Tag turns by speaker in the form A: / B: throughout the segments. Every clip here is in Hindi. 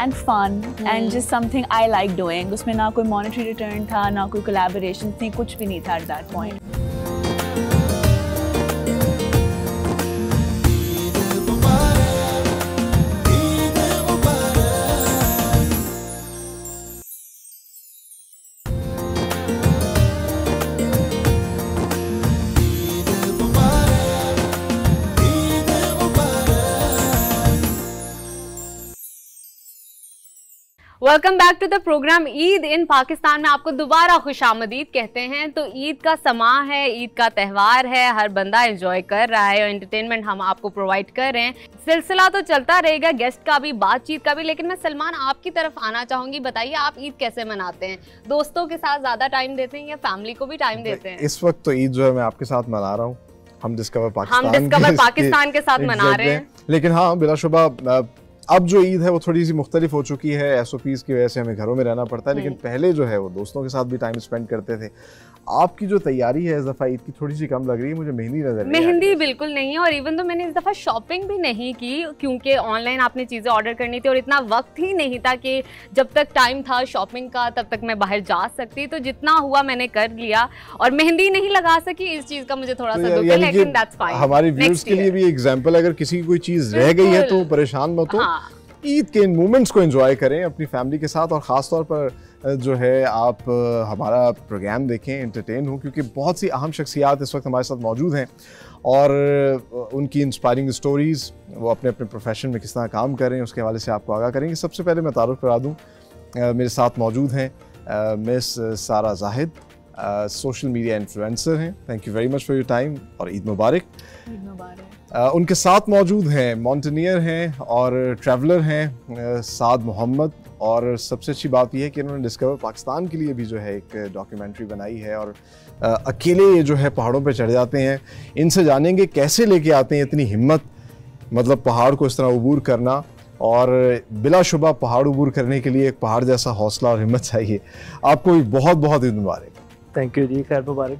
A: and fun and just something I like doing. उसमें ना कोई monetary return था, ना कोई collaboration थी, कुछ भी नहीं था at that point.
B: Welcome back to the programme. Eid in Pakistan में आपको दोबारा खुशामदीद कहते हैं। तो ईद का समा है, ईद का त्यौहार है, हर बंदा एंजॉय कर रहा है और एंटरटेनमेंट हम आपको प्रोवाइड कर रहे हैं। सिलसिला तो चलता रहेगा, गेस्ट का भी, बातचीत का भी। लेकिन मैं सलमान आपकी तरफ आना चाहूंगी। बताइए आप ईद कैसे मनाते हैं? दोस्तों के साथ ज्यादा टाइम देते हैं या फैमिली को भी टाइम देते हैं?
C: इस वक्त तो ईद जो है मैं आपके साथ मना रहा हूँ। हम डिस्कवर
B: पाकिस्तान के साथ मना रहे हैं।
C: लेकिन हाँ, बिलाशुबा अब जो ईद है वो थोड़ी सी मुख्तलिफ हो चुकी है। SOPs की वजह से हमें घरों में रहना पड़ता है, लेकिन पहले जो है वो दोस्तों के साथ भी टाइम स्पेंड करते थे। आपकी जो तैयारी है इस दफ़ा ईद की थोड़ी सी कम लग रही है, मुझे मेहंदी नजर नहीं।
B: मेहंदी बिल्कुल नहीं है, और इवन तो मैंने इस दफ़ा शॉपिंग भी नहीं की क्योंकि ऑनलाइन आपने चीज़ें ऑर्डर करनी थी और इतना वक्त ही नहीं था कि जब तक टाइम था शॉपिंग का तब तक मैं बाहर जा सकती। तो जितना हुआ मैंने कर लिया और मेहंदी नहीं लगा सकी, इस चीज़ का मुझे थोड़ा सा दुख है, लेकिन दैट्स फाइन।
C: हमारे व्यूअर्स के लिए भी एग्जाम्पल, अगर किसी की कोई चीज़ रह गई है तो परेशान मत हो। ईद के इन मोमेंट्स को एंजॉय करें अपनी फैमिली के साथ, और ख़ास तौर पर जो है आप हमारा प्रोग्राम देखें, एंटरटेन हो, क्योंकि बहुत सी अहम शख्सियात इस वक्त हमारे साथ मौजूद हैं और उनकी इंस्पायरिंग स्टोरीज़, वो अपने अपने प्रोफेशन में किस तरह काम कर रहे हैं उसके हवाले से आपको आगाह करेंगे। सबसे पहले मैं तारुफ करा दूँ, मेरे साथ मौजूद हैं मिस सारा जाहिद, सोशल मीडिया इन्फ्लुएंसर हैं। Thank you very much for your time और ईद मुबारक।
A: ईद मुबारक।
C: उनके साथ मौजूद हैं माउंटेनियर हैं और ट्रैवलर हैं साद मोहम्मद, और सबसे अच्छी बात यह है कि इन्होंने डिस्कवर पाकिस्तान के लिए भी जो है एक डॉक्यूमेंट्री बनाई है और अकेले ये जो है पहाड़ों पे चढ़ जाते हैं। इनसे जानेंगे कैसे लेके आते हैं इतनी हिम्मत, मतलब पहाड़ को इस तरह अबूर करना, और बिलाशुबा पहाड़ अबूर करने के लिए एक पहाड़ जैसा हौसला और हिम्मत चाहिए। आपको भी बहुत बहुत ईद मुबारक।
D: थैंक यू जी, खैर मुबारक।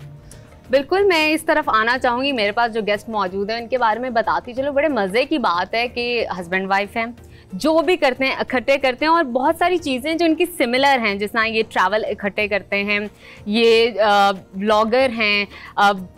B: बिल्कुल, मैं इस तरफ आना चाहूँगी। मेरे पास जो गेस्ट मौजूद हैं उनके बारे में बताती चलो। बड़े मज़े की बात है कि हस्बैंड वाइफ हैं, जो भी करते हैं इकट्ठे करते हैं, और बहुत सारी चीज़ें जो इनकी सिमिलर हैं, जिस तरह ये ट्रैवल इकट्ठे करते हैं, ये ब्लॉगर हैं,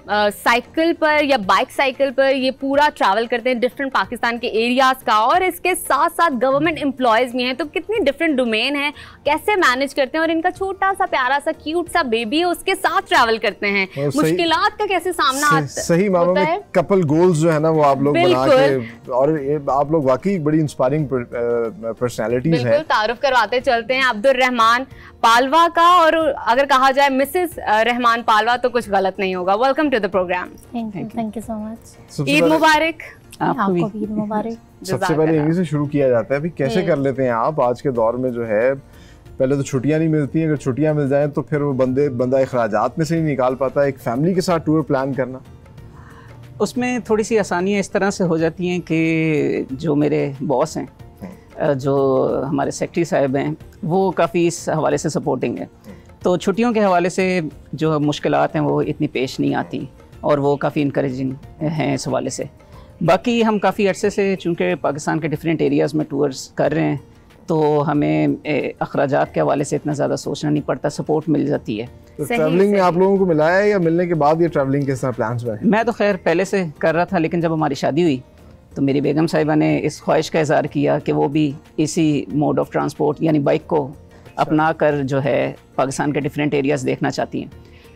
B: साइकिल पर या बाइक साइकिल पर ये पूरा ट्रैवल करते हैं डिफरेंट पाकिस्तान के एरियाज़ का, और इसके साथ साथ गवर्नमेंट एम्प्लॉयज़ भी हैं। तो कितनी डिफरेंट डोमेन है, कैसे मैनेज करते हैं, और इनका छोटा सा प्यारा सा क्यूट सा बेबी है, उसके साथ ट्रैवल करते हैं, मुश्किलात का कैसे सामना
C: सही मामलों में कपल गोल्स जो है ना वो आप लोग बना के, और आप लोग वाकई बड़ी इंस्पायरिंग पर्सनालिटीज हैं।
B: तारुफ करवाते चलते हैं अब्दुल रहमान पालवा का, और अगर कहा जाए मिसेस रहमान पालवा तो कुछ गलत नहीं होगा। Welcome to the programme.
E: Thank you so much.
B: Eid मुबारक।
E: आपको भी ईद मुबारक।
C: सबसे पहले यहीं से शुरू किया जाता है, अभी कैसे कर लेते हैं आप आज के दौर में जो है, पहले तो छुट्टियां नहीं मिलती हैं, अगर छुट्टियां मिल जाएं तो फिर वो बंदा अखराजात में से नहीं निकाल पाता। एक फैमिली के साथ टूर प्लान करना,
D: उसमें थोड़ी सी आसानियाँ इस तरह से हो जाती हैं कि जो मेरे बॉस हैं, जो हमारे सेक्रेटरी साहब हैं, वो काफ़ी इस हवाले से सपोर्टिंग है। तो छुट्टियों के हवाले से जो मुश्किलात हैं वो इतनी पेश नहीं आती, और वो काफ़ी इनकरेजिंग हैं इस हवाले से। बाकी हम काफ़ी अरसे से चूँकि पाकिस्तान के डिफरेंट एरियाज़ में टूर्स कर रहे हैं, तो हमें अखराजात के हवाले से इतना ज़्यादा सोचना नहीं पड़ता, सपोर्ट मिल जाती है।
C: तो ट्रैवलिंग में आप लोगों को मिला है या मिलने के बाद ये ट्रैवलिंग किस तरह प्लान्स बने?
D: मैं तो खैर पहले से कर रहा था, लेकिन जब हमारी शादी हुई तो मेरी बेगम साहिबा ने इस ख्वाहिश का इज़हार किया कि वो भी इसी मोड ऑफ ट्रांसपोर्ट यानी बाइक को अपना कर जो है पाकिस्तान के डिफरेंट एरियाज़ देखना चाहती हैं।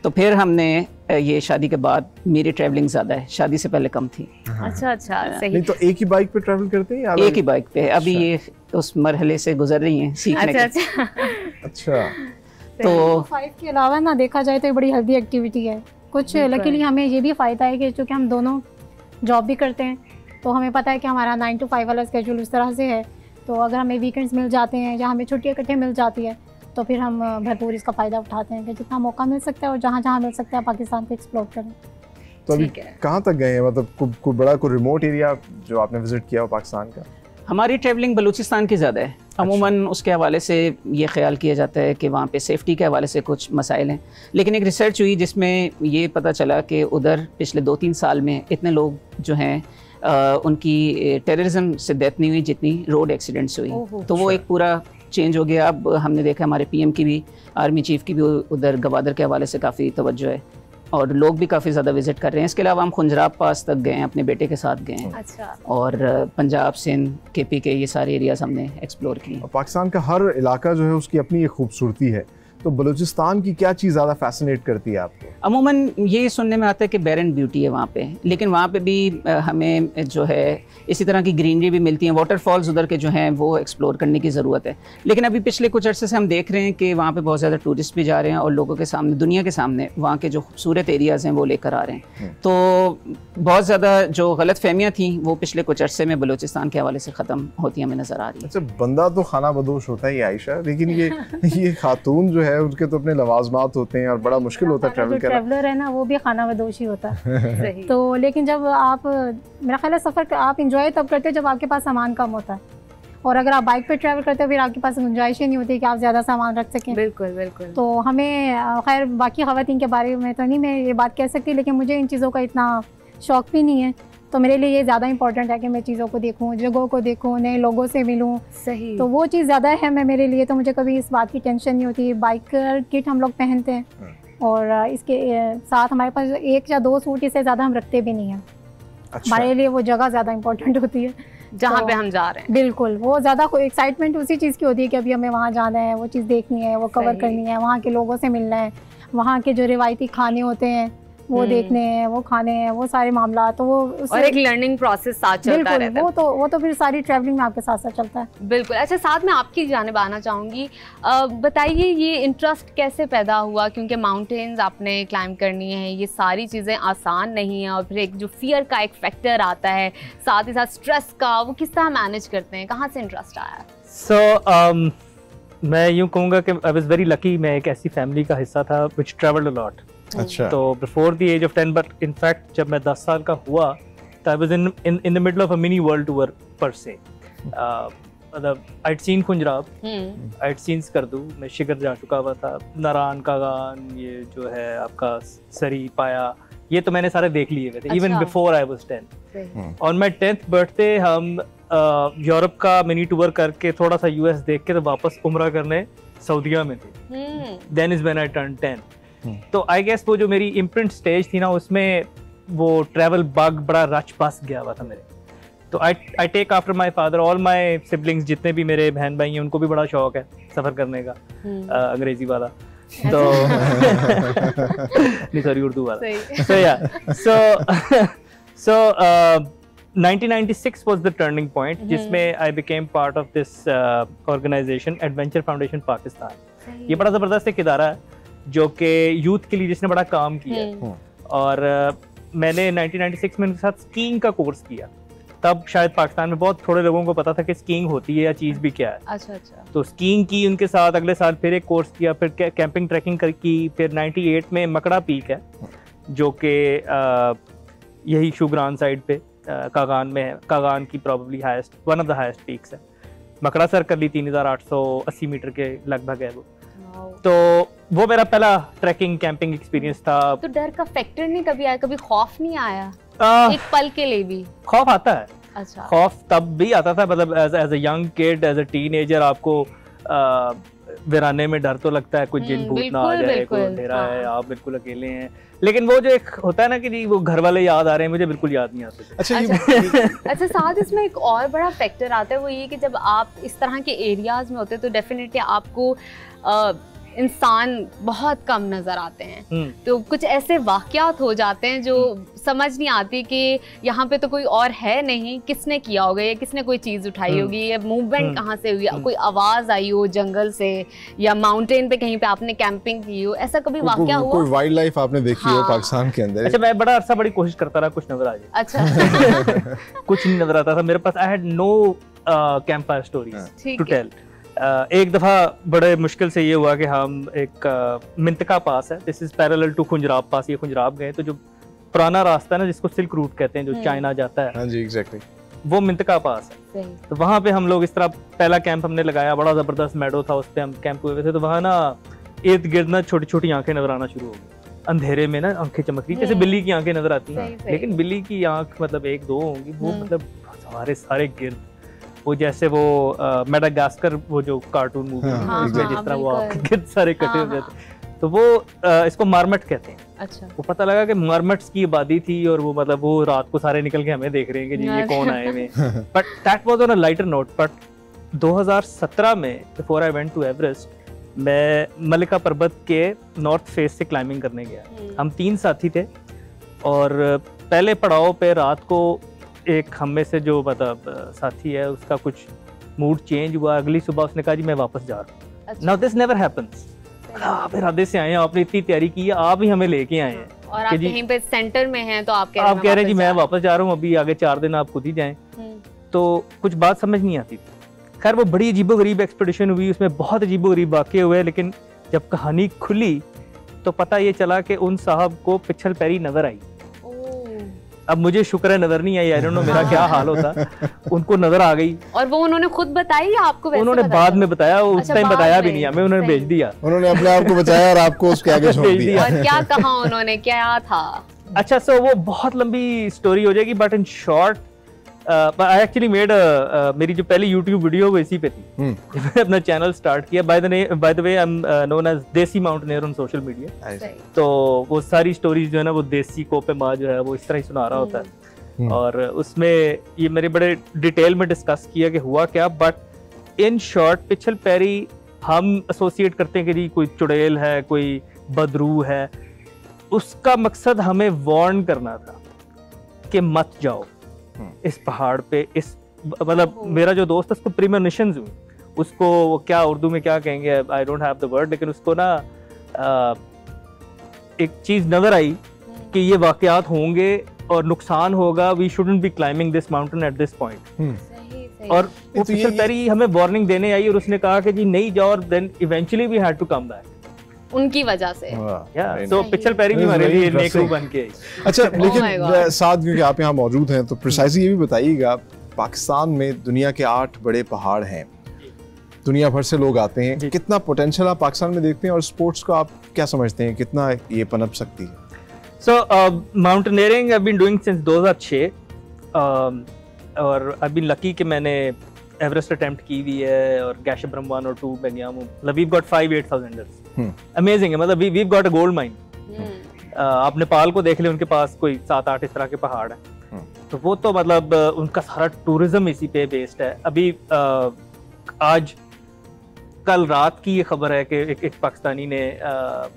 D: तो फिर हमने ये शादी के बाद मेरी ट्रैवलिंग ज़्यादा है, शादी से पहले कम थी।
B: अच्छा सही।
C: नहीं तो एक ही बाइक पे ट्रैवल करते हैं या
D: एक ही बाइक पे? अभी ये उस मरहले से गुजर रही हैं सीखने के।
C: अच्छा।
D: तो
E: 5 के अलावा ना देखा जाए तो ये बड़ी हेल्दी एक्टिविटी है। कुछ लकीली हमें ये भी फ़ायदा है कि चूँकि हम दोनों जॉब भी करते हैं, तो हमें पता है कि हमारा 9 to 5 वाला स्केड्यूल इस तरह से है। तो अगर हमें वीकेंड्स मिल जाते हैं या हमें छुट्टियाँ इकट्ठे मिल जाती है, तो फिर हम भरपूर इसका फ़ायदा उठाते हैं कि जितना मौका मिल सकता है और जहाँ जहाँ मिल सकता है पाकिस्तान को एक्सप्लोर करें।
C: तो अभी कहाँ तक गए हैं, मतलब कोई बड़ा कोई रिमोट एरिया जो आपने विजिट किया हो पाकिस्तान का?
D: हमारी ट्रैवलिंग बलूचिस्तान की ज़्यादा है। अमूमन उसके हवाले से ये ख्याल किया जाता है कि वहाँ पे सेफ़्टी के हवाले से कुछ मसाइल हैं, लेकिन एक रिसर्च हुई जिसमें ये पता चला कि उधर पिछले 2-3 साल में इतने लोग जो हैं उनकी टेररिज्म से डेथ नहीं हुई जितनी रोड एक्सीडेंट से हुई। तो वो एक पूरा चेंज हो गया। अब हमने देखा हमारे पीएम की भी, आर्मी चीफ की भी उधर गवादर के हवाले से काफ़ी तवज्जो है और लोग भी काफ़ी ज़्यादा विजिट कर रहे हैं। इसके अलावा हम खुंजराब पास तक गए हैं, अपने बेटे के साथ गए हैं।
B: अच्छा।
D: और पंजाब, सिंध, केपी के ये सारे एरियाज़ हमने एक्सप्लोर किए।
C: पाकिस्तान का हर इलाका जो है उसकी अपनी एक खूबसूरती है, तो बलूचिस्तान की क्या चीज़ ज़्यादा फैसिनेट करती है आपको?
D: अमूमन ये सुनने में आता है कि बैरन ब्यूटी है वहाँ पे, लेकिन वहाँ पे भी हमें जो है इसी तरह की ग्रीनरी भी मिलती है। वाटरफॉल्स उधर के जो हैं वो एक्सप्लोर करने की ज़रूरत है। लेकिन अभी पिछले कुछ अर्से से हम देख रहे हैं कि वहाँ पे बहुत ज़्यादा टूरिस्ट भी जा रहे हैं और लोगों के सामने, दुनिया के सामने वहाँ के जो खूबसूरत एरियाज़ हैं वो लेकर आ रहे हैं। तो बहुत ज़्यादा जो गलत फहमियाँ थी वो पिछले कुछ अर्से में बलूचिस्तान के हवाले से ख़त्म होती हमें नज़र आ रही है।
C: अच्छा, बंदा तो खाना बदोश होता ही आयशा, लेकिन ये खातून जो है उनके तो अपने लवाजमात होते हैं और बड़ा मुश्किल होता है ट्रैवल करना।
E: ट्रैवलर है ना वो भी खाना बदोश ही होता है। तो लेकिन जब आप, मेरा ख्याल है सफ़र आप इंजॉय तब करते हो जब आपके पास सामान कम होता है, और अगर आप बाइक पे ट्रैवल करते हो फिर आपके पास गुंजाइश ही नहीं होती कि आप ज़्यादा सामान रख सकें।
B: बिल्कुल बिल्कुल।
E: तो हमें, खैर बाकी ख़वातीन के बारे में तो नहीं मैं ये बात कह सकती, लेकिन मुझे इन चीज़ों का इतना शौक भी नहीं है। तो मेरे लिए ये ज़्यादा इंपॉर्टेंट है कि मैं चीज़ों को देखूं, जगहों को देखूं, नए लोगों से मिलूं।
B: सही।
E: तो वो चीज़ ज़्यादा है मेरे लिए, तो मुझे कभी इस बात की टेंशन नहीं होती। बाइकर किट हम लोग पहनते हैं और इसके साथ हमारे पास 1 या 2 सूट, इससे ज़्यादा हम रखते भी नहीं हैं।
C: अच्छा।
E: हमारे लिए वो जगह ज़्यादा इंपॉर्टेंट होती है
B: जहाँ पे हम जा रहे हैं।
E: बिल्कुल, वो ज़्यादा एक्साइटमेंट उसी चीज़ की होती है कि अभी हमें वहाँ जाना है, वो चीज़ देखनी है, वो कवर करनी है, वहाँ के लोगों से मिलना है, वहाँ के जो रिवायती खाने होते हैं वो देखने हैं, वो खाने हैं, वो सारे मामला। तो वो
B: और एक लर्निंग प्रोसेस साथ चलता रहता है।
E: वो तो फिर सारी ट्रैवलिंग में आपके साथ साथ चलता है।
B: बिल्कुल। अच्छा, साथ में आपकी जानिब आना चाहूँगी, बताइए ये इंटरेस्ट कैसे पैदा हुआ? क्योंकि माउंटेन्स आपने क्लाइंब करनी है, ये सारी चीज़ें आसान नहीं है, और फिर एक जो फियर का एक फैक्टर आता है, साथ ही साथ स्ट्रेस का, वो किस तरह मैनेज करते हैं? कहाँ से इंटरेस्ट आया?
F: मैं यूँ कहूँगा कि आई वाज वेरी लकी, मैं एक ऐसी फैमिली का हिस्सा था व्हिच ट्रैवल्ड अ लॉट।
C: अच्छा।
F: तो before the age of 10, but in fact जब मैं 10 साल का हुआ तो I was in the middle of a mini world tour पर से। मतलब I'd seen Khunjerab, I'd seen Skardu, मैं शिगर जा चुका हुआ था, नारान, कागान, ये जो है आपका सरी, पाया, ये तो मैंने सारे देख लिए थे इवन बिफोर आई वाज 10। और मैं 10th बर्थडे हम यूरोप का मिनी टूर करके थोड़ा सा यूएस देख के तो वापस उम्रा करने सऊदीया में थे। Then is when I turn 10। तो आई गेस वो जो मेरी इम्प्रिंट स्टेज थी ना, उसमें वो ट्रैवल बग बड़ा रच बस गया हुआ था मेरे। तो I take after my father, all my siblings, जितने भी मेरे बहन भाई हैं उनको भी बड़ा शौक है सफ़र करने का, अंग्रेजी वाला। तो नहीं सॉरी, उर्दू वाला। सो 1996 was the turning point जिसमें I became part of this organization, Adventure Foundation Pakistan। ये बड़ा ज़बरदस्त एक इदारा है जो कि यूथ के लिए जिसने बड़ा काम किया। और मैंने 1996 में उनके साथ स्कीइंग का कोर्स किया। तब शायद पाकिस्तान में बहुत थोड़े लोगों को पता था कि स्कीइंग होती है या चीज़ भी क्या है।
B: अच्छा।
F: तो स्कीइंग की उनके साथ, अगले साल फिर एक कोर्स किया, फिर कैंपिंग ट्रैकिंग की। फिर 98 में मकड़ा पीक है जो कि यही शुगरान साइड पे कागान में है। कागान की probably highest, one of the highest peaks है। मकड़ा सर कर ली 3880 मीटर के लगभग है वो। तो वो मेरा पहला ट्रैकिंग कैंपिंग एक्सपीरियंस था।
B: तो डर का फैक्टर नहीं कभी आया? कभी खौफ नहीं आया एक पल के लिए भी?
F: खौफ आता है।
B: अच्छा।
F: खौफ तब भी आता था, मतलब as a young kid, as a teenager आपको वीराने में डर तो लगता है, कोई जिन भूत ना आ जाए, कोई अंधेरा है, आप बिल्कुल अकेले हैं। लेकिन वो जो एक होता है ना कि वो घर वाले याद आ रहे हैं, मुझे बिल्कुल याद नहीं आते।
B: अच्छा, साथ इसमें एक और बड़ा फैक्टर आता है, वो ये कि जब आप इस तरह के एरियाज में होते हैं तो डेफिनेटली आपको इंसान बहुत कम नजर आते हैं। तो कुछ ऐसे वाकयात हो जाते हैं जो समझ नहीं आती कि यहाँ पे तो कोई और है नहीं, किसने किया होगा, या किसने कोई चीज़ उठाई होगी, या मूवमेंट कहाँ से हुई, कोई आवाज़ आई हो जंगल से, या माउंटेन पे कहीं पे आपने कैंपिंग की हो, ऐसा कभी वाकया हुआ?
C: कोई वाइल्ड लाइफ आपने देखी हो पाकिस्तान के अंदर?
F: अच्छा, मैं बड़ा अरसा बड़ी कोशिश करता रहा, कुछ नजर आ जाए।
B: अच्छा।
F: कुछ नहीं नजर आता था मेरे पास। I had no campfire stories to tell. एक दफ़ा बड़े मुश्किल से ये हुआ कि हम एक मिंतका पास है, this is parallel to Khunjerab pass, ये खुंजराब गए तो जो पुराना रास्ता है ना जिसको सिल्क रूट कहते हैं, जो चाइना जाता है,
C: हाँ जी एग्जैक्टली,
F: वो मिंतका पास है। तो वहाँ पे हम लोग इस तरह पहला कैंप हमने लगाया, बड़ा ज़बरदस्त मेडो था, उस पर हम कैंप हुए थे। तो वहाँ ना इर्द गिर्द ना छोटी छोटी आंखें नजर आना शुरू हो गई। अंधेरे में ना आंखें चमक रही जैसे बिल्ली की आंखें नजर आती हैं, लेकिन बिल्ली की आंख मतलब एक दो होंगी, वो मतलब सारे गिर्द, वो जैसे वो मेडागास्कर वो जो कार्टून मूवी जिस तरह वो गिर्द सारे कटे हो जाते, तो वो इसको मार्मट कहते हैं।
B: अच्छा।
F: वो पता लगा कि मार्मट्स की आबादी थी और वो मतलब वो रात को सारे निकल के हमें देख रहे हैं कि जी ये कौन आए हुए। But that was on a lighter note. But 2017 में before I went to Everest, मैं मलिका पर्वत के नॉर्थ फेस से क्लाइंबिंग करने गया। हम 3 साथी थे और पहले पड़ाव पे रात को एक हम में से जो मतलब साथी है उसका कुछ मूड चेंज हुआ, अगली सुबह उसने कहा जी मैं वापस जा रहा हूँ। Now this never happens. आप इरादे से आए हैं, आपने इतनी तैयारी की है, आप ही हमें लेके आए हैं
B: और आप कहीं पे सेंटर में हैं तो आप कह
F: रहे हैं जी मैं वापस जा रहा हूँ, अभी आगे 4 दिन आप खुद ही जाएं। तो कुछ बात समझ नहीं आती थी। खैर वो बड़ी अजीबोगरीब एक्सपेडिशन हुई, उसमें बहुत अजीबोगरीब वाक़े हुए, लेकिन जब कहानी खुली तो पता ये चला कि उन साहब को पिछल पैरी नजर आई। अब मुझे शुक्र है नजर नहीं आई, आई डोंट नो मेरा क्या हाल होता। उनको नजर आ गई। और
B: वो उन्होंने खुद बताई या आपको वैसे
F: उन्होंने बाद में बताया, उस टाइम बताया भी नहीं हमें, उन्होंने भेज दिया।
C: उन्होंने अपने आप को बताया और आपको उसके आगे छोड़ दिया।
B: और क्या कहा उन्होंने, क्या था?
F: अच्छा, सो वो बहुत लंबी स्टोरी हो जाएगी, but in short I actually made मेरी जो पहली YouTube वीडियो वो इसी पे थी। मैंने अपना चैनल स्टार्ट किया, by the way I am known as desi mountaineer on social media. तो वो सारी स्टोरीज जो है ना वो देसी कोपे माँ जो है वो इस तरह ही सुना रहा होता है, और उसमें ये मेरे बड़े डिटेल में डिस्कस किया कि हुआ क्या। बट इन शॉर्ट पिछल पैरी हम एसोसिएट करते हैं कि जी कोई चुड़ैल है, कोई बदरू है। उसका मकसद हमें वार्न करना था कि मत जाओ इस पहाड़ पे। इस मतलब मेरा जो दोस्त है उसको प्रीमोनिशंस हुई, उसको क्या उर्दू में क्या कहेंगे, I don't have the word, लेकिन उसको ना एक चीज नजर आई कि ये वाकयात होंगे और नुकसान होगा, we shouldn't be climbing this mountain at this point. और वो पिछल पैरी हमें वार्निंग देने आई और उसने कहा कि जी नहीं जाओ, और then eventually we had to come back उनकी वजह से। तो पिछल पैरी भी हमारे लिए नेक रूह बन के।
C: अच्छा, लेकिन साथ क्योंकि आप यहाँ मौजूद हैं तो प्रिसाइसली ये भी बताइएगा, पाकिस्तान में दुनिया के 8 बड़े पहाड़ हैं, दुनिया भर से लोग आते हैं, कितना पोटेंशियल आप पाकिस्तान में देखते हैं और स्पोर्ट्स को आप क्या समझते हैं, कितना ये पनप सकती है?
F: So mountaineering I have been doing since 2006 और आई बीन लकी कि मैंने एवरेस्ट अटेम्प्ट की हुई है और गैशब्रम 1 और 2 में गया हूं। मतलब वी गॉट 5-8,000ers, अमेजिंग है। मतलब we got a gold mine. आप नेपाल को देख ले, उनके पास कोई 7-8 इस तरह के पहाड़ हैं। तो वो तो मतलब उनका सारा टूरिज्म इसी पे बेस्ड है। अभी आज कल रात की ये खबर है कि एक पाकिस्तानी ने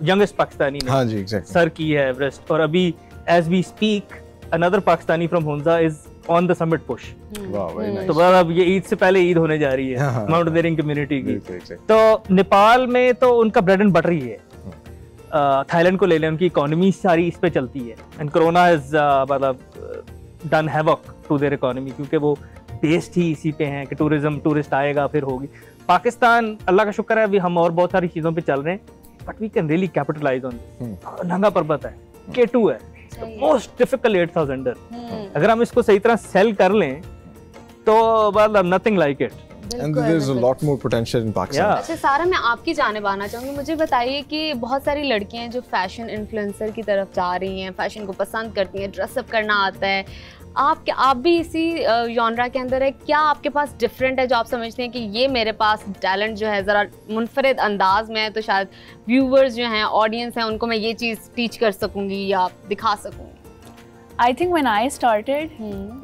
F: यंगेस्ट पाकिस्तानी ने
C: हाँ जी, exactly.
F: सर की है एवरेस्ट, और अभी as we speak another Pakistani from Hunza is on the summit push. तो अब ये ईद से पहले ईद होने जा रही है माउंटेनियरिंग कम्युनिटी की। तो नेपाल में तो उनका ब्रेड एंड बटर ही है। थाईलैंड को ले लें, उनकी इकोनॉमी सारी इस पे चलती है, एंड कोरोना हैज मतलब done havoc to their economy, क्योंकि वो बेस्ड ही इसी पे हैं कि टूरिज्म, टूरिस्ट आएगा फिर होगी। पाकिस्तान अल्लाह का शुक्र है अभी हम और बहुत सारी चीजों पे चल रहे हैं, but we can really capitalise on this. Nanga Parbat है, K2 है, मोस्ट डिफिकल्ट 8,000er। अगर हम इसको सही तरह सेल कर लें तो मतलब nothing like it.
C: And there's a lot more potential in Pakistan.
B: अच्छा सारा, मैं आपकी जानिब आना चाहूँगी। मुझे बताइए कि बहुत सारी लड़कियां हैं जो फैशन इन्फ्लुएंसर की तरफ जा रही हैं, फैशन को पसंद करती हैं, ड्रेसअप करना आता है। आप भी इसी जॉनरा के अंदर है क्या? आपके पास डिफरेंट है जो आप समझते हैं कि ये मेरे पास टैलेंट जो है ज़रा मुनफरिद अंदाज में है, तो शायद व्यूवर्स जो हैं, ऑडियंस हैं, उनको मैं ये चीज़ टीच कर सकूँगी या दिखा सकूँगी?
A: I think when I started,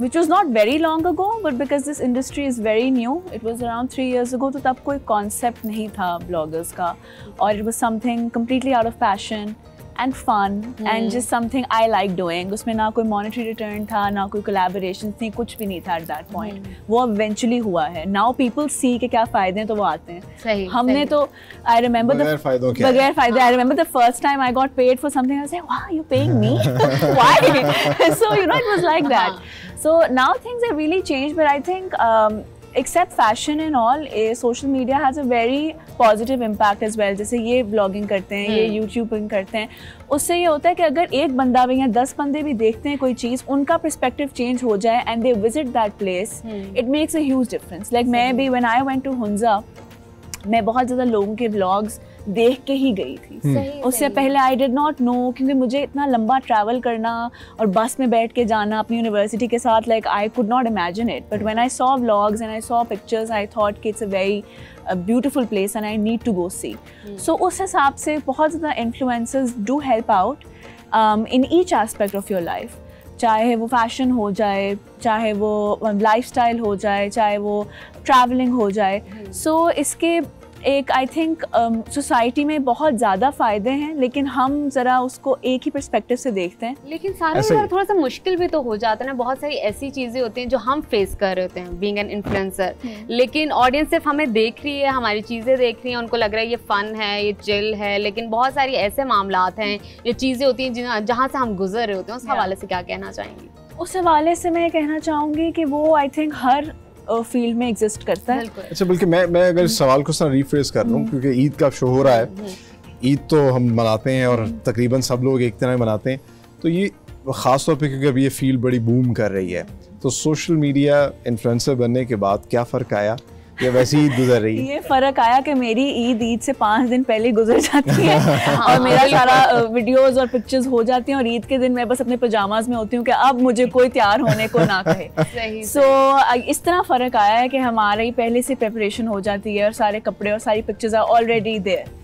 A: which was not very long ago, but because this industry is very new, it was around 3 years ago, तो तब कोई concept नहीं था bloggers का, और it was something completely out of passion and fun and just something I like doing. उसमें ना कोई monetary return था, ना कोई collaborations थी, कुछ भी नहीं था at that point. वो eventually हुआ है. Now people see कि क्या फ़ायदे हैं तो वो आते हैं.
B: सही.
A: हमने तो I remember
C: बगैर फ़ायदों के.
A: बगैर फ़ायदे. I remember the first time I got paid for something, I was like, wow, you paying me? Why? So you know it was like that. So now things have really changed, but I think except fashion and all, social media has a very positive impact as well. जैसे ये vlogging करते हैं, ये YouTubing करते हैं, उससे ये होता है कि अगर एक बंदा भी या 10 बंदे भी देखते हैं कोई चीज़, उनका perspective change हो जाए and they visit that place, it makes a huge difference. Like मैं भी when I went to Hunza, मैं बहुत ज़्यादा लोगों के vlogs देख के ही गई थी। उससे पहले आई डिड नॉट नो, क्योंकि मुझे इतना लंबा ट्रैवल करना और बस में बैठ के जाना अपनी यूनिवर्सिटी के साथ, like I could not imagine it. But when I saw vlogs and I saw pictures, I thought कि it's a very beautiful place and I need to go see. So उस हिसाब से बहुत ज़्यादा influencers do help out in each aspect of your life, चाहे वो फैशन हो जाए, चाहे वो लाइफस्टाइल हो जाए, चाहे वो ट्रैवलिंग हो जाए। सो इसके एक आई थिंक सोसाइटी में बहुत ज़्यादा फ़ायदे हैं, लेकिन हम ज़रा उसको एक ही पर्सपेक्टिव से देखते हैं।
B: लेकिन सारा थोड़ा सा मुश्किल भी तो हो जाता है ना, बहुत सारी ऐसी चीज़ें होती हैं जो हम फेस कर रहे होते हैं बीइंग एन इन्फ्लुएंसर, लेकिन ऑडियंस सिर्फ हमें देख रही है, हमारी चीज़ें देख रही हैं, उनको लग रहा है ये फ़न है, ये चिल है, लेकिन बहुत सारी ऐसे मामलात हैं, ये चीज़ें होती हैं जहाँ से हम गुजर रहे होते हैं। उस हवाले से क्या कहना चाहेंगी?
A: उस हवाले से मैं कहना चाहूँगी कि वो आई थिंक हर फील्ड में एग्जिस्ट करता है।
C: अच्छा, बल्कि मैं अगर इस सवाल को रिफ्रेश कर लूँ, क्योंकि ईद का शो हो रहा है, ईद तो हम मनाते हैं और तकरीबन सब लोग एक तरह मनाते हैं, तो ये ख़ास तौर पे क्योंकि अभी ये फील्ड बड़ी बूम कर रही है, तो सोशल मीडिया इन्फ्लुएंसर बनने के बाद क्या फ़र्क आया या वैसी ईद गुजर रही है?
A: ये फ़र्क आया कि मेरी ईद से 5 दिन पहले गुजर जाती है और मेरा सारा वीडियोस और पिक्चर्स हो जाती हैं, और ईद के दिन मैं बस अपने पजामाज में होती हूँ कि अब मुझे कोई तैयार होने को ना कहे। सो इस तरह फ़र्क आया है कि हमारी पहले से प्रिपरेशन हो जाती है और सारे कपड़े और सारी पिक्चर्स आर ऑलरेडी देयर,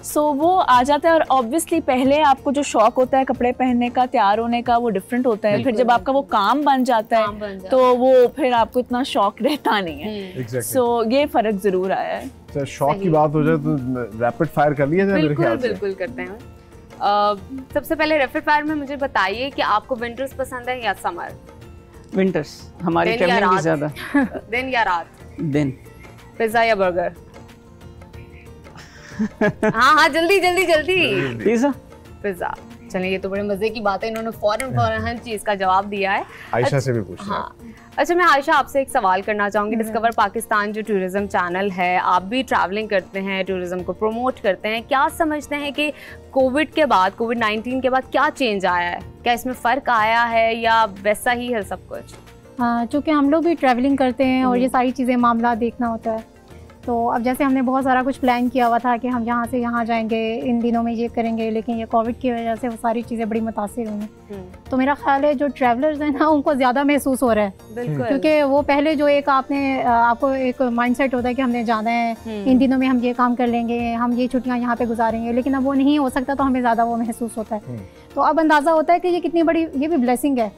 A: सो वो आ जाता है। और ऑब्वियसली पहले आपको जो शौक होता है कपड़े पहनने का, तैयार होने का, वो डिफरेंट होता है। फिर जब आपका वो काम बन जाता है तो वो फिर आपको इतना शौक रहता नहीं है। सो ये फ़र्क ज़रूर आया है।
C: तो शौक की बात हो जाए तो रैपिड फायर कर लिया जाए मेरे ख्याल से।
B: बिल्कुल करते हैं। सबसे पहले रैपिड फायर में मुझे बताइए कि आपको विंटर्स पसंद है या समर?
D: विंटर्स, हमारी ट्रैवलिंग भी ज़्यादा।
B: दिन या रात?
D: दिन।
B: पिज़्ज़ा या बर्गर? हाँ जल्दी जल्दी जल्दी।
D: पिज़्ज़ा।
B: पिज़्ज़ा, चलिए ये तो बड़े मजे की बात है, इन्होंने फौरन हर चीज का जवाब दिया है।
C: आयशा से भी पूछना।
B: हाँ, अच्छा मैं आयशा आपसे एक सवाल करना चाहूँगी। डिस्कवर पाकिस्तान जो टूरिज्म चैनल है, आप भी ट्रैवलिंग करते हैं, टूरिज्म को प्रमोट करते हैं, क्या समझते हैं कि कोविड के बाद, कोविड-19 के बाद क्या चेंज आया है? क्या इसमें फ़र्क आया है या वैसा ही है सब कुछ?
E: हाँ, चूँकि हम लोग भी ट्रैवलिंग करते हैं और ये सारी चीज़ें मामला देखना होता है, तो अब जैसे हमने बहुत सारा कुछ प्लान किया हुआ था कि हम यहाँ से यहाँ जाएंगे, इन दिनों में ये करेंगे, लेकिन ये कोविड की वजह से वो सारी चीज़ें बड़ी मुतासिर हुई। तो मेरा ख्याल है जो ट्रैवलर्स हैं ना, उनको ज़्यादा महसूस हो रहा है, क्योंकि वो पहले जो एक आपको एक माइंडसेट होता है कि हमने जाना है, इन दिनों में हम ये काम कर लेंगे, हम ये छुट्टियाँ यहाँ पे गुजारेंगे, लेकिन अब वो नहीं हो सकता, तो हमें ज़्यादा वो महसूस होता है। तो अब अंदाज़ा होता है कि ये कितनी बड़ी, ये भी ब्लेसिंग है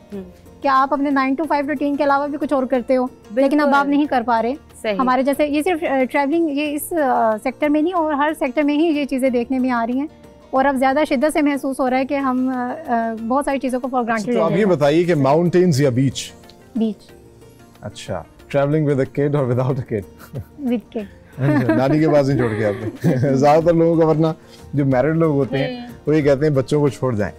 E: कि आप अपने 9 to 5 रूटीन के अलावा भी कुछ और करते हो, लेकिन अब आप नहीं कर पा रहे। हमारे जैसे ये सिर्फ ट्रैवलिंग, ये इस सेक्टर में नहीं और हर सेक्टर में ही ये चीज़ें देखने में आ रही हैं, और अब ज़्यादा शिद्दत से महसूस हो रहा है कि हम बहुत सारी चीज़ों को फॉर ग्रांटेड ले रहे हैं।
C: तो आप ये बताइए कि माउंटेन्स या बीच?
E: बीच।
C: अच्छा, ट्रैवलिंग विद अ किड और without a kid?
E: With kid.
C: नानी के पास नहीं छोड़ के आते। ज़्यादातर लोगों का, वरना जो मैरिड लोग होते हैं वो ये कहते हैं बच्चों को छोड़ जाएं,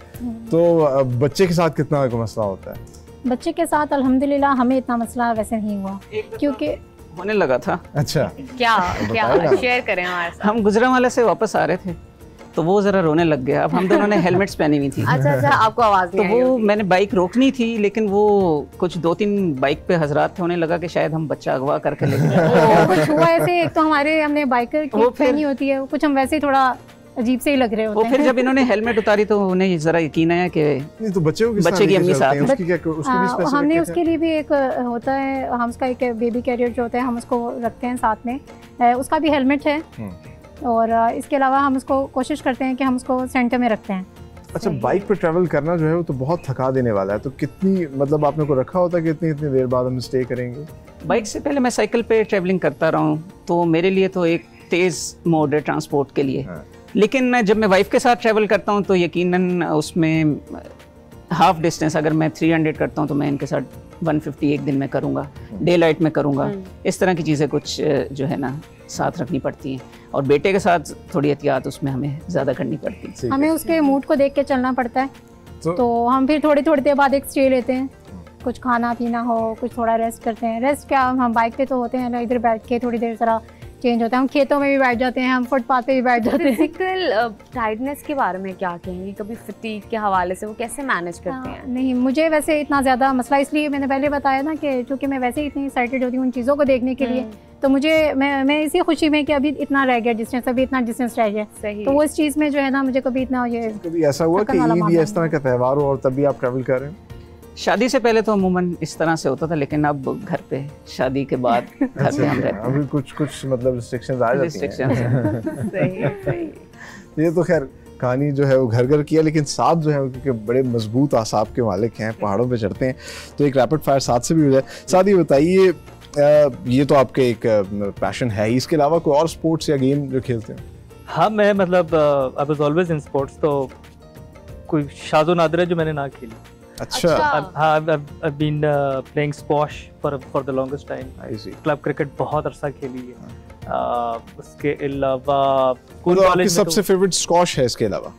C: तो बच्चे के साथ कितना मसला होता है?
E: बच्चे के साथ अल्हम्दुलिल्लाह हमें इतना मसला वैसे नहीं हुआ, क्योंकि
D: होने लगा था।
C: अच्छा,
B: क्या शेयर करें हमारे साथ?
D: हम गुजरांवाला से वापस आ रहे थे, तो वो जरा रोने लग गया। अब हम दोनों ने हेलमेट्स पहनी हुई थी।
B: अच्छा, आपको आवाज नहीं आई?
D: तो वो मैंने बाइक रोकनी थी, लेकिन वो कुछ 2-3 बाइक पे हजरात थे, उन्हें लगा कि शायद हम बच्चा अगवा करके ले गए।
E: कुछ हुआ ऐसे, एक तो हमने बाइकर की पहनी होती है, कुछ हम वैसे ही थोड़ा अजीब से ही लग रहे होते हैं।
D: वो फिर जब इन्होंने हेलमेट उतारी तो उन्हें जरा यकीन आया कि
C: नहीं, तो बच्चे की अम्मी साथ है, उसकी क्या, उसकी भी स्पेसिफिक
E: हमने
C: है?
E: उसके लिए भी एक होता है, हम उसका एक बेबी कैरियर जो होता है, हम उसको रखते हैं साथ में, उसका भी हेलमेट है, और इसके अलावा हम उसको कोशिश करते हैं कि हम उसको सेंटर में रखते हैं।
C: अच्छा, बाइक पर ट्रैवल करना जो है वो तो बहुत थका देने वाला है, तो कितनी, मतलब आपने को रखा होता है कि इतनी देर बाद हम स्टे करेंगे?
D: बाइक से पहले मैं साइकिल पे ट्रैवलिंग करता रहा हूँ, तो मेरे लिए तो एक तेज़ मोड है ट्रांसपोर्ट के लिए। लेकिन जब मैं वाइफ के साथ ट्रैवल करता हूँ तो यकीनन उसमें हाफ डिस्टेंस अगर मैं 300 करता हूँ तो मैं इनके साथ 150 एक दिन में करूँगा, डे लाइट में करूँगा। इस तरह की चीज़ें कुछ जो है ना साथ रखनी पड़ती हैं, और बेटे के साथ थोड़ी एहतियात उसमें हमें ज़्यादा करनी पड़ती है।
E: हमें उसके मूड को देख के चलना पड़ता है, तो हम फिर थोड़ी देर बाद एक स्टे लेते हैं, कुछ खाना पीना हो, कुछ थोड़ा रेस्ट करते हैं। रेस्ट क्या, हम बाइक पे तो होते हैं ना, इधर बैठ के थोड़ी देर जरा चेंज होता है, हम खेतों में भी बैठ जाते हैं, हम फुटपाथ पे भी बैठ जाते हैं।
B: फिजिकल टायर्डनेस के बारे में क्या कहेंगी? कभी फटीग के हवाले से वो कैसे मैनेज करते हैं?
E: नहीं, मुझे वैसे इतना ज़्यादा मसला, इसलिए मैंने पहले बताया ना कि चूँकि मैं वैसे ही इतनी एक्साइटेड होती हूँ उन चीज़ों को देखने के लिए, तो मुझे मैं इसी खुशी में कि अभी इतना रह गया डिस्टेंस, अभी इतना डिस्टेंस रह गया, तो वो इस चीज़ में जो है ना मुझे कभी इतना ये
C: कभी ऐसा हुआ कि ईद या इस तरह का त्यौहार हो और तब भी आप ट्रैवल कर रहे हैं?
D: शादी से पहले तो अमूमन इस तरह से होता था, लेकिन अब घर पे, शादी के बाद घर पे हम रहते हैं।
C: अभी कुछ मतलब रिस्ट्रिक्शंस आ जाती हैं।
B: सही।
C: ये तो खैर कहानी जो है वो घर घर की है, लेकिन साथ जो है क्योंकि बड़े मजबूत आसाब के मालिक हैं, पहाड़ों पे चढ़ते हैं, तो एक रैपिड फायर साथ से भी हो जाए। साथ ही बताइए, ये तो आपके एक पैशन है ही, इसके अलावा कोई और स्पोर्ट्स या गेम जो खेलते हैं?
F: हाँ, मैं मतलब I was always in sports, तो कोई शाज़ो नादिर है जो मैंने ना खेली।
C: अच्छा।
F: हाँ, I've been playing squash for the longest time. Club cricket बहुत अरसा खेली है। उसके अलावा
C: स्कूल कॉलेज में सबसे फेवरेट स्क्वॉश है, इसके अलावा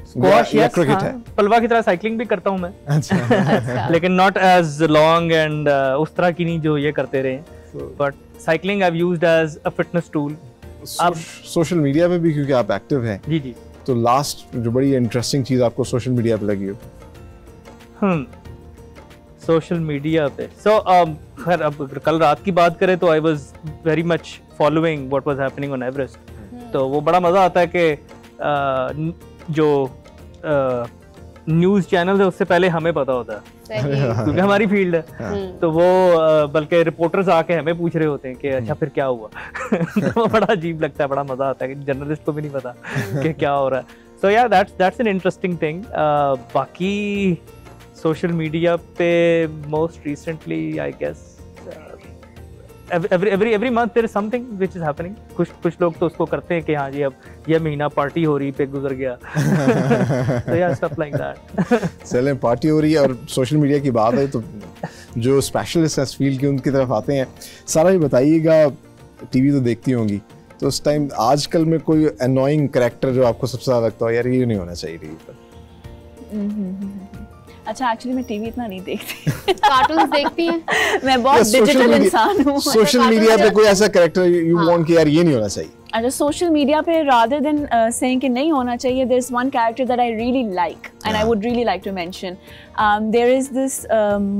F: स्क्वॉश या
C: क्रिकेट है?
F: पलवा की तरह साइकिलिंग भी करता हूँ मैं। अच्छा। लेकिन नॉट एज लॉन्ग एंड उस तरह की नहीं जो ये करते रहे, but cycling I have used as a fitness tool.
C: अब सोशल मीडिया पे भी क्योंकि आप एक्टिव हैं, जी जी, तो लास्ट जो बड़ी इंटरेस्टिंग चीज आपको सोशल मीडिया पे लगी हो?
F: सोशल मीडिया पे खैर अब कल रात की बात करें तो I was very much following what was happening on Everest. तो वो बड़ा मज़ा आता है कि जो न्यूज़ चैनल है उससे पहले हमें पता होता है क्योंकि हमारी फील्ड है। तो वो बल्कि रिपोर्टर्स आके हमें पूछ रहे होते हैं कि अच्छा फिर क्या हुआ। तो वो बड़ा अजीब लगता है, बड़ा मज़ा आता है कि जर्नलिस्ट को भी नहीं पता कि क्या हो रहा है। So yeah that's an interesting thing. बाकी सोशल मीडिया पे most recently I guess every month there is something which is happening. कुछ लोग तो उसको करते हैं कि हाँ जी अब ये महीना पार्टी हो रही पे गुजर गया। तो या stuff like that.
C: चलें, पार्टी हो रही है और सोशल मीडिया की बात है तो जो स्पेशलिस्ट हैं इस फील्ड के उनकी तरफ आते हैं। सारा ये बताइएगा, टीवी तो देखती होंगी, तो उस टाइम आजकल में कोई अनोइंग कैरेक्टर जो आपको सबसे ज़्यादा लगता हो यार ये नहीं होना चाहिए टीवी पर?
A: अच्छा, एक्चुअली मैं टीवी इतना नहीं देखती।
B: कार्टून्स देखती हैं?
A: मैं बहुत डिजिटल इंसान हूँ।
C: सोशल मीडिया पे कोई ऐसा कैरेक्टर यू वांट कि यार ये नहीं होना चाहिए?
A: अच्छा, सोशल मीडिया पे rather than saying कि नहीं होना चाहिए, there is one character that I really like and I would really like to mention. There is this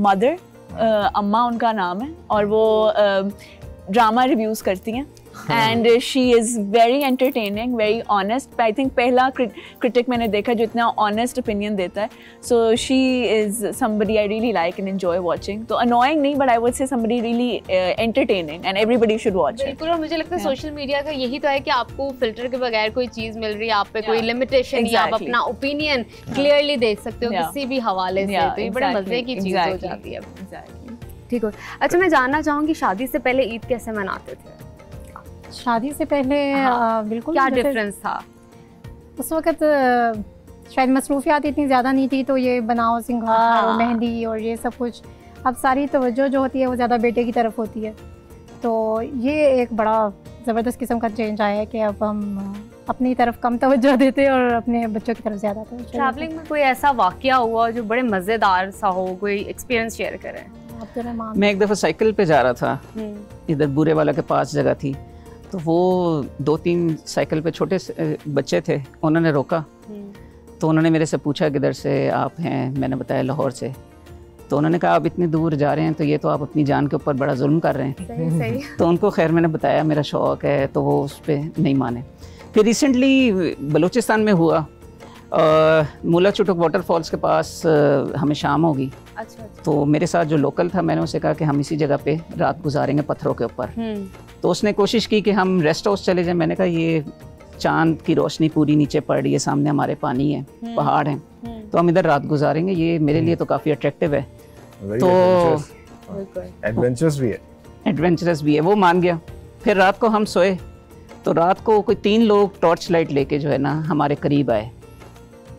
A: mother, अम्मा उनका नाम है, और वो ड्रामा रिव्यूज करती हैं and she is very entertaining, very honest. I think पहला critic मैंने देखा जो इतना honest opinion देता है. So she is somebody I really like and enjoy watching. तो annoying नहीं, but I would say somebody really entertaining and everybody should watch it.
B: बिल्कुल, और मुझे लगता है सोशल मीडिया का यही तो है कि आपको फिल्टर के बगैर कोई चीज़ मिल रही है, आप पे कोई लिमिटेशन नहीं, आप अपना ओपिनियन क्लियरली देख सकते हो किसी भी हवाले से। तो ये बड़े मजे की चीज़ हो जाती है। ठीक हो। अच्छा, मैं जानना चाहूँगी शादी से पहले ईद कैसे मनाते थे?
E: शादी से पहले बिल्कुल
B: क्या डिफरेंस था?
E: उस वक्त शायद मसरूफियात इतनी ज़्यादा नहीं थी, तो ये बनाओ सिंगार और मेहंदी और ये सब कुछ, अब सारी तवज्जो जो होती है वो ज़्यादा बेटे की तरफ होती है। तो ये एक बड़ा ज़बरदस्त किस्म का चेंज आया है कि अब हम अपनी तरफ कम तवज्जो देते और अपने बच्चों की तरफ ज़्यादा तवज्जो।
B: ट्रैवलिंग में कोई ऐसा वाक़या हुआ जो बड़े मज़ेदार सा हो, कोई एक्सपीरियंस शेयर करें?
D: मैं एक दफ़ा साइकिल पे जा रहा था, इधर बूरे वाला के पास जगह थी, तो वो 2-3 साइकिल पे छोटे बच्चे थे, उन्होंने रोका। तो उन्होंने मेरे से पूछा किधर से आप हैं, मैंने बताया लाहौर से। तो उन्होंने कहा आप इतनी दूर जा रहे हैं तो ये तो आप अपनी जान के ऊपर बड़ा जुल्म कर रहे हैं। सही। तो उनको खैर मैंने बताया मेरा शौक़ है, तो वो उस पर नहीं माने। फिर रिसेंटली बलूचिस्तान में हुआ, मुला चुटक वाटरफॉल्स के पास हमें शाम होगी। अच्छा। तो मेरे साथ जो लोकल था, मैंने उसे कहा कि हम इसी जगह पे रात गुजारेंगे पत्थरों के ऊपर। तो उसने कोशिश की कि हम रेस्ट हाउस चले जाएं। मैंने कहा ये चांद की रोशनी पूरी नीचे पड़ रही है, सामने हमारे पानी है, पहाड़ हैं, तो हम इधर रात गुजारेंगे, ये मेरे लिए तो काफ़ी अट्रैक्टिव है। तो एडवेंचरस भी है, वो मान गया। फिर रात को हम सोए, तो रात को कोई 3 लोग टॉर्च लाइट लेके जो है ना हमारे करीब आए।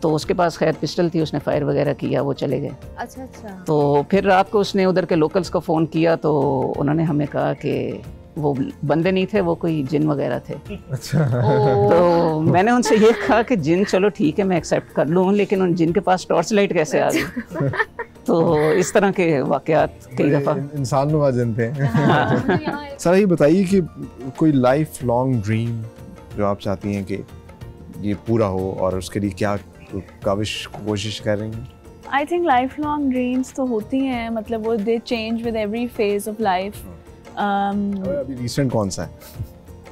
D: तो उसके पास खैर पिस्टल थी, उसने फायर वगैरह किया, वो चले गए। अच्छा। तो फिर रात को उसने उधर के लोकल्स को फ़ोन किया, तो उन्होंने हमें कहा कि वो बंदे नहीं थे, वो कोई जिन वगैरह थे। अच्छा। तो मैंने उनसे ये कहा कि जिन चलो ठीक है मैं एक्सेप्ट कर लूँ, लेकिन उन जिन के पास टॉर्च लाइट कैसे आ गई? तो इस तरह के वाक़यात कई दफ़ा
C: इंसान नुमा जिन थे। सर ये बताइए कि कोई लाइफ लॉन्ग ड्रीम जो आप चाहती हैं कि ये पूरा हो, और उसके लिए क्या कोशिश कर रही हैं? I
A: think lifelong dreams तो होती हैं, मतलब वो they change with every phase of life.
C: अभी रीसेंट कौन सा है?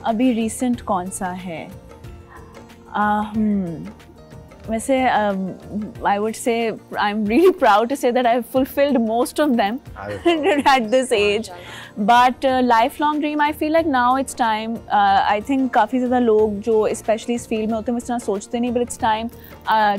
A: अभी रीसेंट कौन सा है? वैसे I would say I'm really proud to say that I've fulfilled most of them at this age. But lifelong dream, I feel like now it's time. I think काफ़ी ज़्यादा लोग जो especially इस फील्ड में होते हैं वो इस तरह सोचते नहीं, but it's time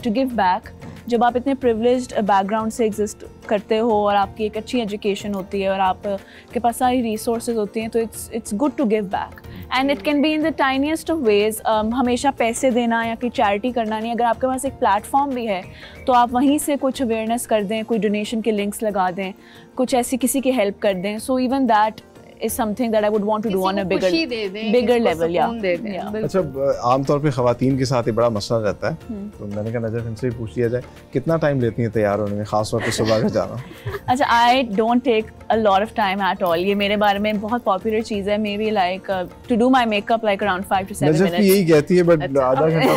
A: to give back. जब आप इतने privileged बैकग्राउंड से एग्जिस्ट करते हो और आपकी एक अच्छी एजुकेशन होती है और आपके पास सारी रिसोर्सेज होती हैं, तो it's good to give back and it can be in the tiniest of ways. हमेशा पैसे देना या कोई चैरिटी करना नहीं, अगर आपके पास एक प्लेटफॉर्म भी है तो आप वहीं से कुछ अवेयरनेस कर दें, कोई डोनेशन के लिंक्स लगा दें, कुछ ऐसी किसी की हेल्प कर दें. So even that is something that I would want to do on a bigger level. Yeah.
C: अच्छा, आमतौर पे ख़वातीन के साथ ये बड़ा मसला रहता है, तो मैंने कहा नजर इनसे ही पूछ लिया जाए, कितना टाइम लेती हैं तैयार होने में, खास तौर पे सुबह का जाना?
A: अच्छा, I don't take a lot of time at all. ये मेरे बारे में बहुत पॉपुलर चीज़ है. Maybe like to do my makeup like around 5 to 7 minutes.
C: यही कहती है, बट आधा घंटा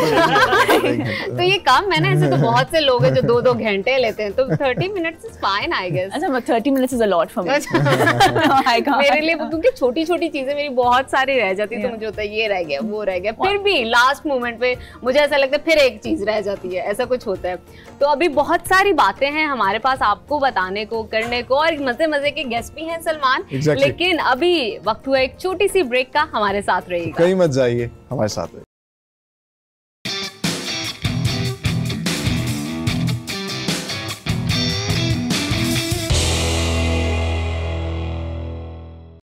B: तो ये कम है ना. ऐसे तो बहुत से लोग हैं जो 2-2 घंटे लेते हैं, तो 30 minutes is fine, I guess.
A: अच्छा, 30 minutes is a lot for me. No, I can't.
B: मेरे लिए क्योंकि छोटी छोटी चीजें मेरी बहुत सारी रह जाती है, तो मुझे होता है ये रह गया, वो रह गया, फिर भी लास्ट मोमेंट पे मुझे ऐसा लगता है फिर एक चीज रह जाती है, ऐसा कुछ होता है. तो अभी बहुत सारी बातें हैं हमारे पास आपको बताने को, करने को, और मजे मजे के गेस्ट भी हैं सलमान. लेकिन अभी वक्त हुआ एक छोटी सी ब्रेक का. हमारे साथ रहिएगा,
C: कहीं मत जाइए, हमारे साथ रहिए.